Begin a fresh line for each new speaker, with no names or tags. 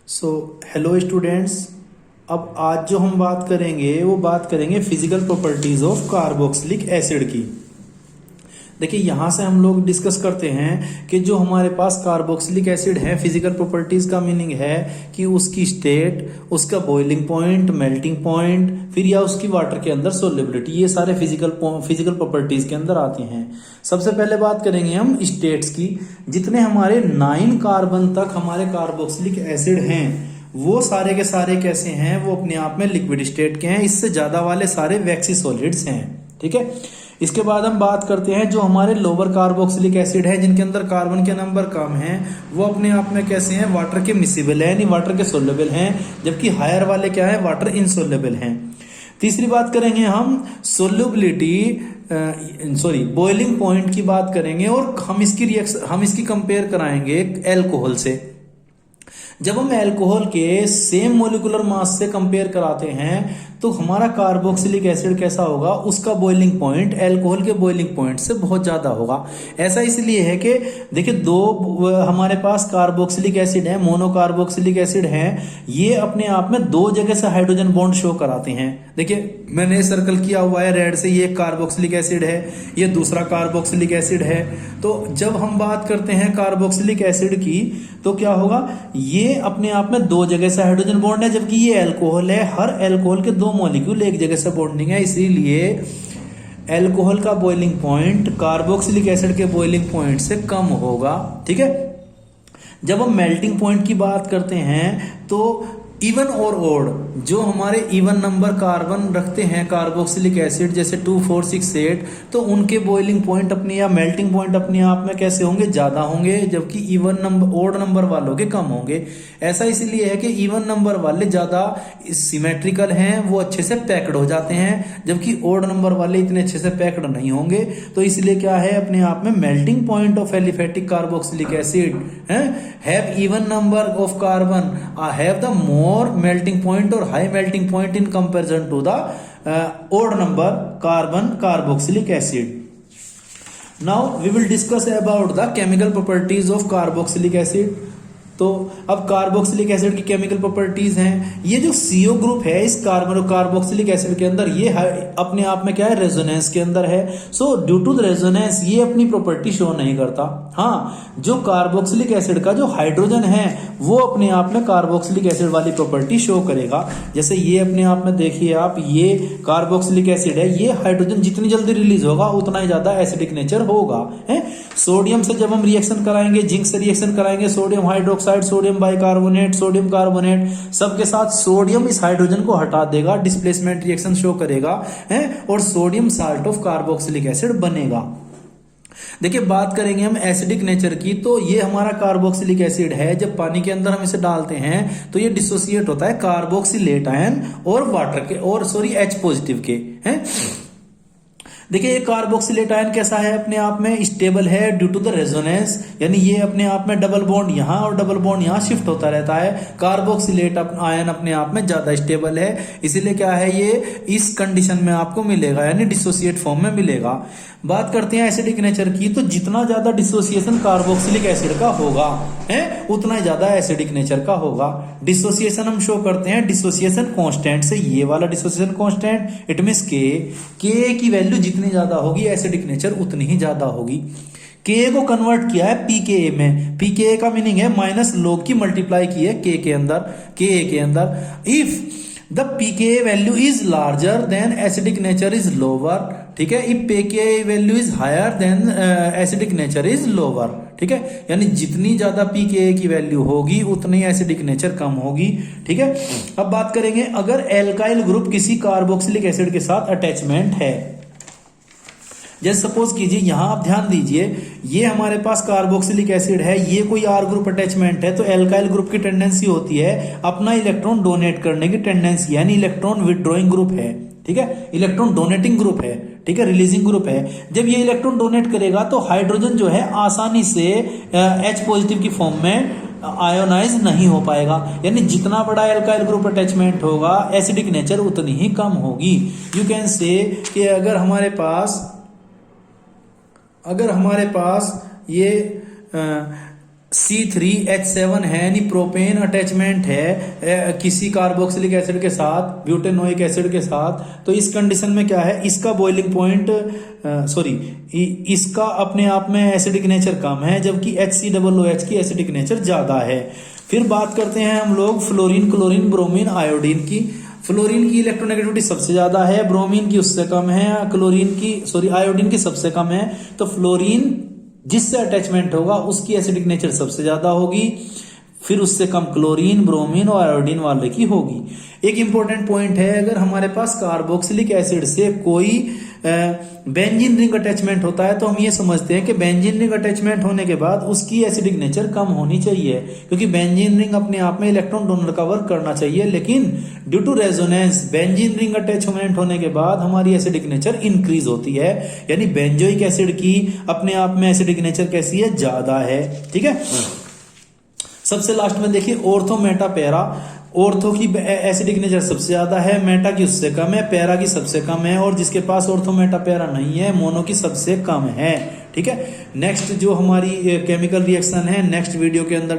So hello students. अब आज जो हम बात करेंगे वो बात करेंगे physical properties of carboxylic acid की। देखिए यहाँ से हम लोग डिस्कस करते हैं कि जो हमारे पास कार्बोक्सिलिक एसिड है, फिजिकल प्रॉपर्टीज का मीनिंग है कि उसकी स्टेट, उसका बॉइलिंग पॉइंट, मेल्टिंग पॉइंट, फिर या उसकी वाटर के अंदर सोल्युबिलिटी, ये सारे फिजिकल प्रॉपर्टीज के अंदर आती हैं। सबसे पहले बात करेंगे हम स्टेट्स की। जितने हमारे 9 कार्बन तक हमारे कार्बोक्सिलिक एसिड हैं वो सारे के सारे कैसे हैं, वो अपने आप में लिक्विड स्टेट के हैं। इससे ज्यादा वाले सारे वैक्सी सॉलिड्स हैं। ठीक है, इसके बाद हम बात करते हैं जो हमारे लोअर कार्बोक्सिलिक एसिड है, जिनके अंदर कार्बन के नंबर कम हैं, वो अपने आप में कैसे हैं, वाटर के मिसिबल है, यानी वाटर के सोल्युबल हैं। जबकि हायर वाले क्या है, वाटर इनसोल्युबल हैं। तीसरी बात करेंगे हम बॉइलिंग पॉइंट की बात करेंगे और हम इसकी कंपेयर कराएंगे एल्कोहल से। जब हम अल्कोहल के सेम मोलिकुलर मास से कंपेयर कराते हैं तो हमारा कार्बोक्सिलिक एसिड कैसा होगा, उसका बॉइलिंग पॉइंट अल्कोहल के बॉइलिंग पॉइंट से बहुत ज्यादा होगा। ऐसा इसलिए है कि देखिए हमारे पास कार्बोक्सिलिक एसिड है, मोनोकार्बोक्सिलिक एसिड है, ये अपने आप में 2 जगह से हाइड्रोजन बॉन्ड शो कराते हैं। देखिए मैंने सर्कल किया हुआ है रेड से, ये कार्बोक्सिलिक एसिड है, ये दूसरा कार्बोक्सिलिक एसिड है। तो जब हम बात करते हैं कार्बोक्सिलिक एसिड की तो क्या होगा, ये अपने आप में 2 जगह से हाइड्रोजन बॉन्ड है, जबकि ये अल्कोहल है, हर अल्कोहल के 2 मॉलिक्यूल एक जगह से बॉन्डिंग है। इसीलिए अल्कोहल का बॉइलिंग पॉइंट कार्बोक्सिलिक एसिड के बॉइलिंग पॉइंट से कम होगा। ठीक है, जब हम मेल्टिंग पॉइंट की बात करते हैं तो इवन और ओड, जो हमारे इवन नंबर कार्बन रखते हैं कार्बोक्सिलिक एसिड, जैसे 2, 4, 6, 8, तो उनके बॉइलिंग पॉइंट अपने या मेल्टिंग पॉइंट अपने आप में कैसे होंगे, ज्यादा होंगे, जबकि इवन नंबर ओड नंबर वालों के कम होंगे। ऐसा इसलिए है कि इवन नंबर वाले ज्यादा सिमेट्रिकल हैं, वो अच्छे से पैक्ड हो जाते हैं, जबकि ओड नंबर वाले इतने अच्छे से पैक्ड नहीं होंगे। तो इसलिए क्या है, अपने आप में melting point of aliphatic carboxylic acid have even number of carbon have the more melting point or high melting point in comparison to the odd number carbon carboxylic acid. Now we will discuss about the chemical properties of carboxylic acid. तो अब carboxylic acid की chemical properties हैं। ये जो CO group है इस carboxylic acid के अंदर, ये अपने आप में क्या है, रेजोनेंस के अंदर है। So due to the resonance ये अपनी प्रॉपर्टी शो नहीं करता। हाँ, जो कार्बोक्सिलिक एसिड का जो हाइड्रोजन है वो अपने आप में कार्बोक्सिलिक एसिड वाली प्रॉपर्टी शो करेगा। जैसे ये अपने आप में देखिए आप, ये कार्बोक्सिलिक एसिड है, ये हाइड्रोजन जितनी जल्दी रिलीज होगा उतना ही ज्यादा एसिडिक नेचर होगा। है, सोडियम से जब हम रिएक्शन कराएंगे, जिंक से रिएक्शन कराएंगे, sodium hydroxide, sodium bicarbonate, sodium carbonate, सबके साथ सोडियम इस हाइड्रोजन को हटा देगा, डिस्प्लेसमेंट रिएक्शन शो करेगा, है, और sodium salt of carboxylic acid बनेगा। देखिए बात करेंगे हम एसिडिक नेचर की, तो ये हमारा कार्बोक्सिलिक एसिड है, जब पानी के अंदर हम इसे डालते हैं तो ये डिसोसिएट होता है कार्बोक्सिलेट आयन और वाटर के और H पॉजिटिव के। हैं, देखिए ये कार्बोक्सिलेट आयन कैसा है, अपने आप में स्टेबल है ड्यू टू द रेजोनेंस, यानी ये अपने आप में डबल बॉन्ड यहां और डबल बॉन्ड यहां शिफ्ट होता रहता है। कार्बोक्सिलेट आयन अपने आप में ज्यादा स्टेबल है, इसीलिए क्या है, ये इस कंडीशन में आपको मिलेगा, यानी डिसोसिएट फॉर्म में मिलेगा। बात करते हैं एसिडिक नेचर की, तो जितना ज्यादा डिसोसिएशन कार्बोक्सिलिक एसिड का होगा है उतना ही ज्यादा एसिडिक नेचर का होगा। डिसोसिएशन हम शो करते हैं डिसोसिएशन कांस्टेंट से, ये वाला डिसोसिएशन कांस्टेंट, इट मींस के की वैल्यू जितनी ज्यादा होगी एसिडिक नेचर उतनी ही ज्यादा होगी। के को कन्वर्ट किया है pKa में, pKa का मीनिंग है माइनस लोग की मल्टीप्लाई की है के अंदर, Ka के अंदर। If the pKa value is larger then acidic nature is lower, ठीक है, if pKa value is higher then acidic nature is lower. ठीक है, यानी जितनी ज्यादा pKa की वैल्यू होगी उतनी एसिडिक नेचर कम होगी। ठीक है, अब बात करेंगे अगर एल्काइल ग्रुप किसी कार्बोक्सिलिक एसिड के साथ अटैचमेंट है, जैसे सपोज कीजिए, यहां आप ध्यान दीजिए, ये हमारे पास कार्बोक्सिलिक एसिड है, ये कोई R ग्रुप अटैचमेंट है, तो एल्काइल ग्रुप की टेंडेंसी होती है अपना इलेक्ट्रॉन डोनेट करने की टेंडेंसी, यानी इलेक्ट्रॉन विदड्रॉइंग ग्रुप है। ठीक है, इलेक्ट्रॉन डोनेटिंग ग्रुप है, ठीक है, रिलीजिंग ग्रुप है। जब ये इलेक्ट्रॉन डोनेट करेगा तो हाइड्रोजन जो है आसानी से H पॉजिटिव की फॉर्म में आयोनाइज नहीं हो पाएगा, यानी जितना बड़ा एल्काइल ग्रुप अटैचमेंट होगा एसिडिक नेचर उतनी ही कम होगी। यू कैन से कि अगर हमारे पास ये C3H7 है, यानी प्रोपेन अटैचमेंट है किसी कार्बोक्सिलिक एसिड के साथ, ब्यूटेनोइक एसिड के साथ, तो इस कंडीशन में क्या है, इसका बॉइलिंग पॉइंट इसका अपने आप में एसिडिक नेचर कम है, जबकि HCOOH की एसिडिक नेचर ज्यादा है। फिर बात करते हैं हम लोग फ्लोरीन, क्लोरीन, ब्रोमीन, आयोडीन की। फ्लोरीन की इलेक्ट्रोनेगेटिविटी सबसे ज्यादा है, ब्रोमीन की उससे कम है, आयोडीन की सबसे कम है। तो फ्लोरीन जिससे अटैचमेंट होगा उसकी एसिडिक नेचर सबसे ज्यादा होगी, फिर उससे कम क्लोरीन, ब्रोमीन और आयोडीन वाले की होगी। एक इंपॉर्टेंट पॉइंट है, अगर हमारे पास कार्बोक्सिलिक एसिड से कोई बेंजीन रिंग अटैचमेंट होता है तो हम ये समझते हैं कि बेंजीन रिंग अटैचमेंट होने के बाद उसकी एसिडिक नेचर कम होनी चाहिए, क्योंकि बेंजीन रिंग अपने आप में इलेक्ट्रॉन डोनर का वर्क करना चाहिए। लेकिन due to resonance benzene ring attachment होने के बाद हमारी एसिडिक नेचर इंक्रीज होती है, यानी बेंजोइक एसिड की अपने आप में एसिडिक नेचर कैसी है, ज्यादा है। ठीक है। सबसे लास्ट में देखिए ऑर्थो, मेटा, पैरा। ऑर्थो की एसिडिक नेचर सबसे ज्यादा है, मेटा की उससे कम है, पैरा की सबसे कम है, और जिसके पास ऑर्थो, मेटा, पैरा नहीं है, मोनो की सबसे कम है। ठीक है। नेक्स्ट जो हमारी केमिकल रिएक्शन है नेक्स्ट वीडियो के अंदर